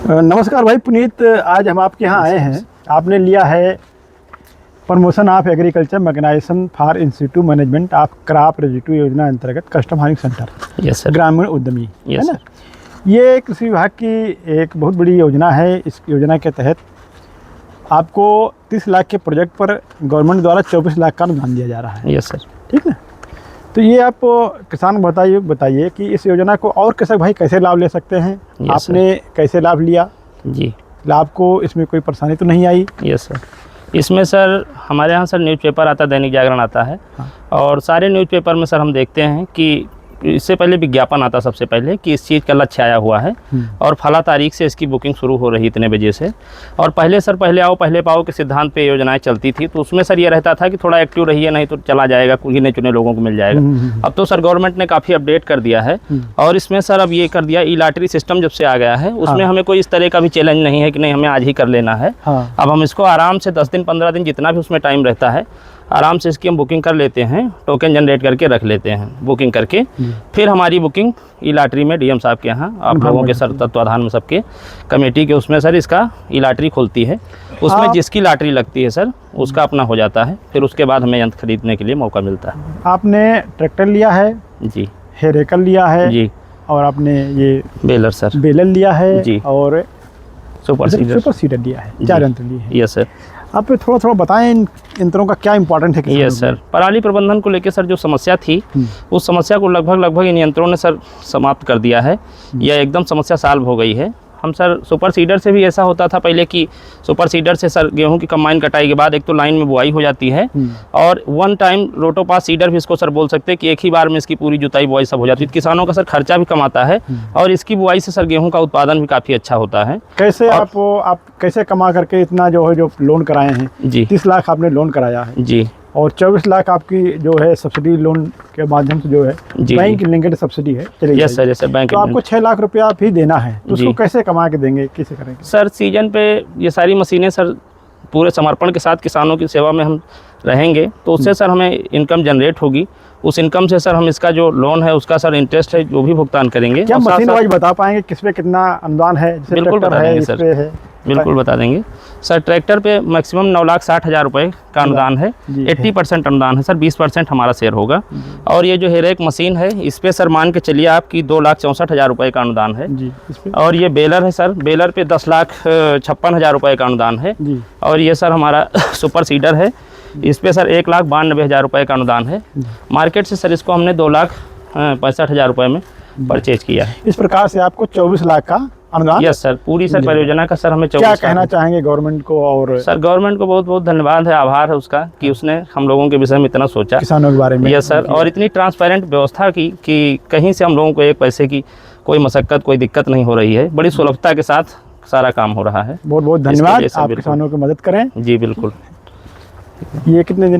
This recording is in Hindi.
नमस्कार भाई पुनीत, आज हम आपके यहाँ आए हैं। आपने लिया है promotion of agriculture mechanization for institute management of crop residue योजना अंतर्गत custom farming center. Yes sir. ग्रामीण उद्यमी है ना। सर। ये कृषि विभाग की एक बहुत बड़ी योजना है। इस योजना के तहत आपको 30 लाख के प्रोजेक्ट पर गवर्नमेंट द्वारा 24 लाख का अनुदान दिया जा रहा है। Yes sir. ठीक है, तो ये आप किसान बताइए कि इस योजना को और कृषक भाई कैसे लाभ ले सकते हैं। आपने कैसे लाभ लिया जी? लाभ को इसमें कोई परेशानी तो नहीं आई? Yes sir. इसमें सर हमारे यहाँ सर न्यूज़पेपर आता है, दैनिक जागरण आता है। हाँ। और सारे न्यूज़पेपर में सर हम देखते हैं कि इससे पहले विज्ञापन आता सबसे पहले कि इस चीज़ का लक्ष्य आया हुआ है और फला तारीख से इसकी बुकिंग शुरू हो रही इतने बजे से। और पहले सर पहले आओ पहले पाओ के सिद्धांत पे योजनाएं चलती थी, तो उसमें सर ये रहता था कि थोड़ा एक्टिव रहिए, नहीं तो चला जाएगा, गिने चुने लोगों को मिल जाएगा। अब तो सर गवर्नमेंट ने काफ़ी अपडेट कर दिया है और इसमें सर अब ये कर दिया, ई लॉटरी सिस्टम जब से आ गया है उसमें हमें कोई इस तरह का भी चैलेंज नहीं है कि नहीं हमें आज ही कर लेना है। अब हम इसको आराम से 10 दिन 15 दिन जितना भी उसमें टाइम रहता है आराम से इसकी हम बुकिंग कर लेते हैं, टोकन जनरेट करके रख लेते हैं बुकिंग करके। फिर हमारी बुकिंग ई लॉटरी में डीएम साहब के यहाँ आप लोगों के सर तत्वाधान में सबके कमेटी के उसमें सर इसका ई लॉटरी खुलती है, उसमें जिसकी लॉटरी लगती है सर उसका अपना हो जाता है। फिर उसके बाद हमें यंत्र खरीदने के लिए मौका मिलता है। आपने ट्रैक्टर लिया है जी, हेरेकल लिया है जी, और आपने ये बेलर सर बेलर लिया है जी, और सुपर सीडर लिया है, 4 यंत्र लिए हैं। Yes sir. आप थोड़ा बताएं इन यंत्रों का क्या इंपॉर्टेंट है? Yes sir. पराली प्रबंधन को लेकर सर जो समस्या थी उस समस्या को लगभग इन यंत्रों ने सर समाप्त कर दिया है, या एकदम समस्या सॉल्व हो गई है। हम सर सुपर सीडर से भी ऐसा होता था पहले कि सुपर सीडर से सर गेहूं की कंबाइन कटाई के बाद एक तो लाइन में बुआई हो जाती है और वन टाइम रोटोपास सीडर भी इसको सर बोल सकते हैं कि एक ही बार में इसकी पूरी जुताई बुआई सब हो जाती है। किसानों का सर खर्चा भी कम आता है और इसकी बुआई से सर गेहूं का उत्पादन भी काफ़ी अच्छा होता है। कैसे आप कैसे कमा करके इतना जो लोन कराए हैं जी? 30 लाख आपने लोन कराया है जी, और 24 लाख आपकी जो है सब्सिडी लोन के माध्यम से जो है बैंक लिंकेड सब्सिडी है। चलिए yes sir. Yes sir. Bank तो आपको 6 लाख रुपया भी देना है, तो उसको कैसे कमा के देंगे, कैसे करेंगे? सर सीजन पे ये सारी मशीनें सर पूरे समर्पण के साथ किसानों की सेवा में हम रहेंगे, तो उससे सर हमें इनकम जनरेट होगी। उस इनकम से सर हम इसका जो लोन है उसका सर इंटरेस्ट है जो भी भुगतान करेंगे। क्या मशीन वाइज बता पाएंगे किस पे कितना अनुदान है? बिल्कुल बता देंगे सर, बिल्कुल बता देंगे सर। ट्रैक्टर पे मैक्सिमम 9,60,000 रुपये का अनुदान है, 80% अनुदान है सर, 20% हमारा शेयर होगा। और ये जो हेरेक मशीन है इस पे सर मान के चलिए आपकी 2,64,000 रुपये का अनुदान है जी। और ये बेलर है सर, बेलर पे 10,56,000 रुपये का अनुदान है जी। और ये सर हमारा सुपर सीडर है, इस पे सर 1,92,000 रुपये का अनुदान है। मार्केट से सर इसको हमने 2,65,000 रुपये में परचेज किया है। इस प्रकार से आपको 24 लाख का अनुदान। Yes sir. पूरी सर परियोजना का सर हमें 24 क्या कहना चाहेंगे गवर्नमेंट को? और सर गवर्नमेंट को बहुत बहुत धन्यवाद है, आभार है उसका कि उसने हम लोगों के विषय में इतना सोचा, किसानों के बारे में। Yes sir. और इतनी ट्रांसपेरेंट व्यवस्था की कि कहीं से हम लोगों को एक पैसे की कोई मशक्कत कोई दिक्कत नहीं हो रही है, बड़ी सुलभता के साथ सारा काम हो रहा है। बहुत बहुत धन्यवाद। आप किसानों की मदद करें जी। बिल्कुल। ये कितने दिन